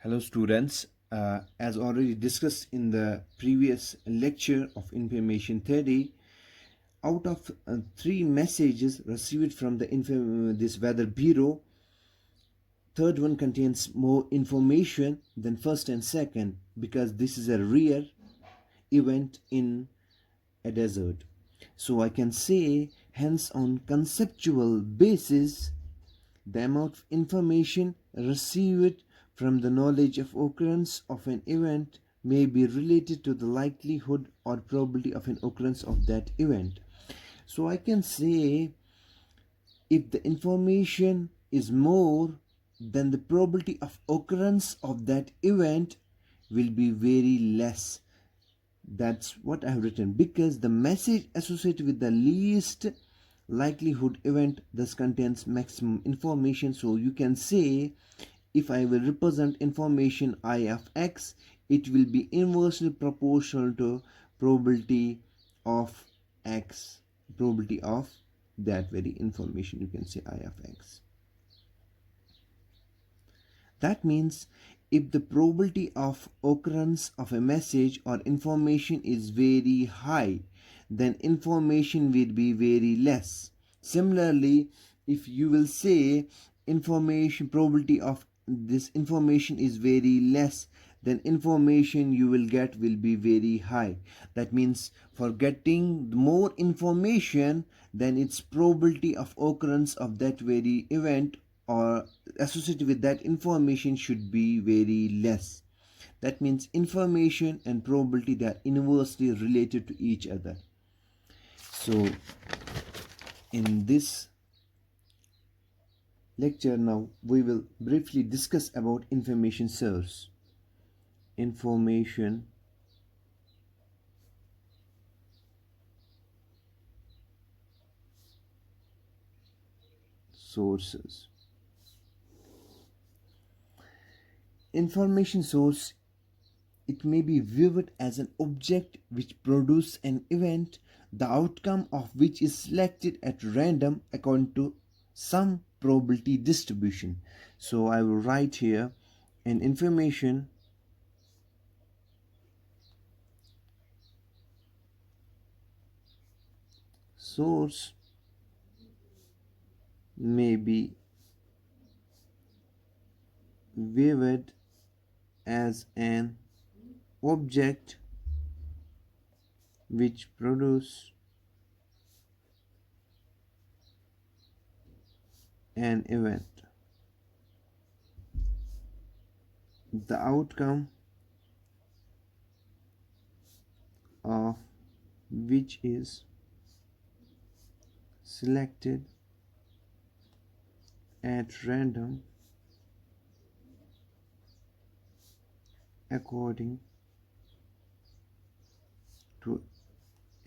Hello students, as already discussed in the previous lecture of information theory, out of three messages received from this weather bureau, third one contains more information than first and second because this is a rare event in a desert. So I can say, hence on conceptual basis, the amount of information received from the knowledge of occurrence of an event may be related to the likelihood or probability of an occurrence of that event. So I can say, if the information is more, then the probability of occurrence of that event will be very less. That's what I have written, because the message associated with the least likelihood event thus contains maximum information. So you can say, if I will represent information I of x, it will be inversely proportional to probability of x, probability of that very information. You can say I of x. That means if the probability of occurrence of a message or information is very high, then information will be very less. Similarly, if you will say information probability of this information is very less, then information you will get will be very high. That means for getting more information, then its probability of occurrence of that very event or associated with that information should be very less. That means information and probability, they are inversely related to each other. So in this lecture now we will briefly discuss about information source. Information sources. Information source, it may be viewed as an object which produces an event, the outcome of which is selected at random according to some probability distribution. So I will write here, an information source may be viewed as an object which produce an event, the outcome of which is selected at random according to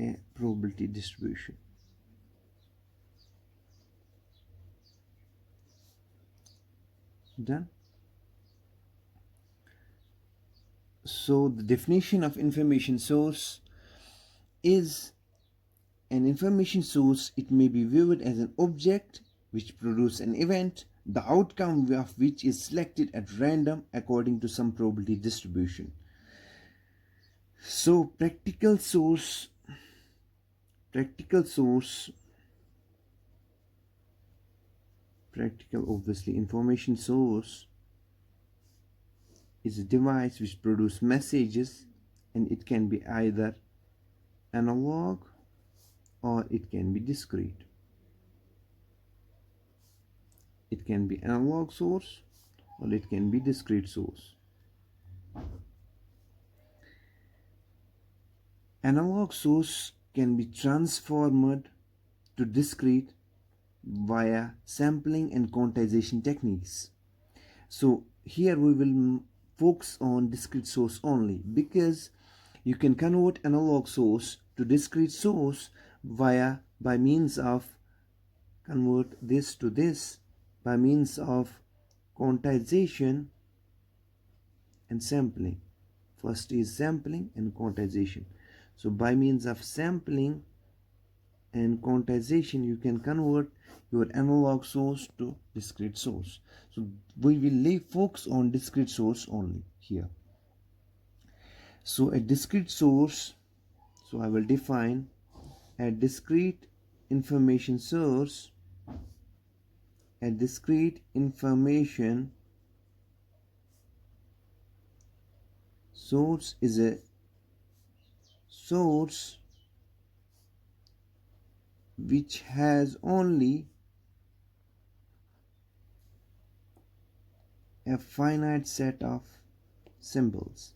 a probability distribution. Done. So the definition of information source is, an information source, it may be viewed as an object which produces an event, the outcome of which is selected at random according to some probability distribution. So practical source, obviously, information source is a device which produces messages, and it can be either analog or it can be discrete. It can be analog source or it can be discrete source. Analog source can be transformed to discrete via sampling and quantization techniques. So here we will focus on discrete source only, because you can convert analog source to discrete source by means of convert this to this by means of quantization and sampling. First is sampling and quantization. So by means of sampling, and quantization, you can convert your analog source to discrete source. So we will focus on discrete source only here. So a discrete source, so I will define a discrete information source. A discrete information source is a source which has only a finite set of symbols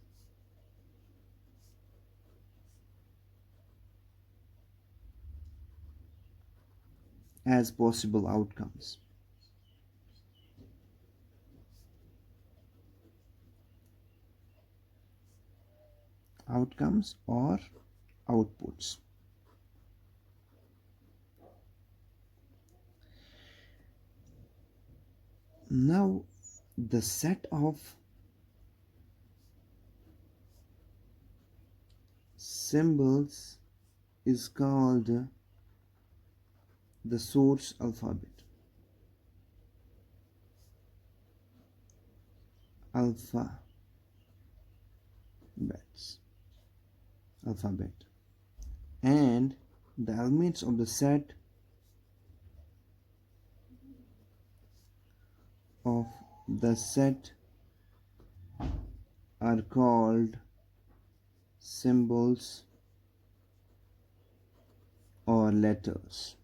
as possible outcomes. Outcomes or outputs. Now the set of symbols is called the source alphabet. Alphabet. And the elements of the set are called symbols or letters.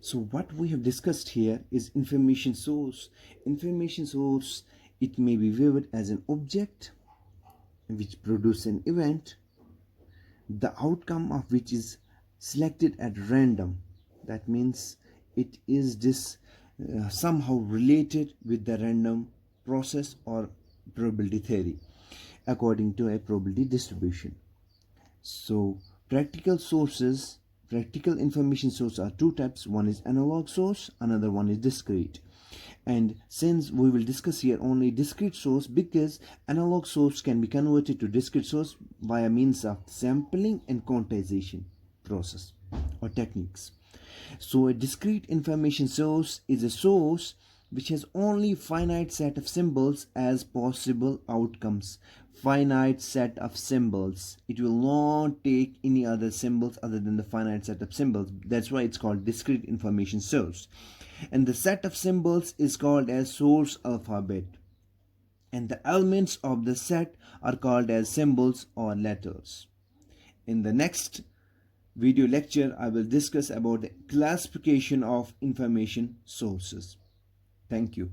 So what we have discussed here is information source. Information source, it may be viewed as an object which produces an event, the outcome of which is selected at random. That means it is somehow related with the random process or probability theory according to a probability distribution. So practical information source are two types. One is analog source, another one is discrete. And since we will discuss here only discrete source, because analog source can be converted to discrete source via means of sampling and quantization process or techniques. So a discrete information source is a source which has only finite set of symbols as possible outcomes. Finite set of symbols. It will not take any other symbols other than the finite set of symbols. That's why it's called discrete information source. And the set of symbols is called as source alphabet. And the elements of the set are called as symbols or letters. In the next video lecture, I will discuss about the classification of information sources. Thank you.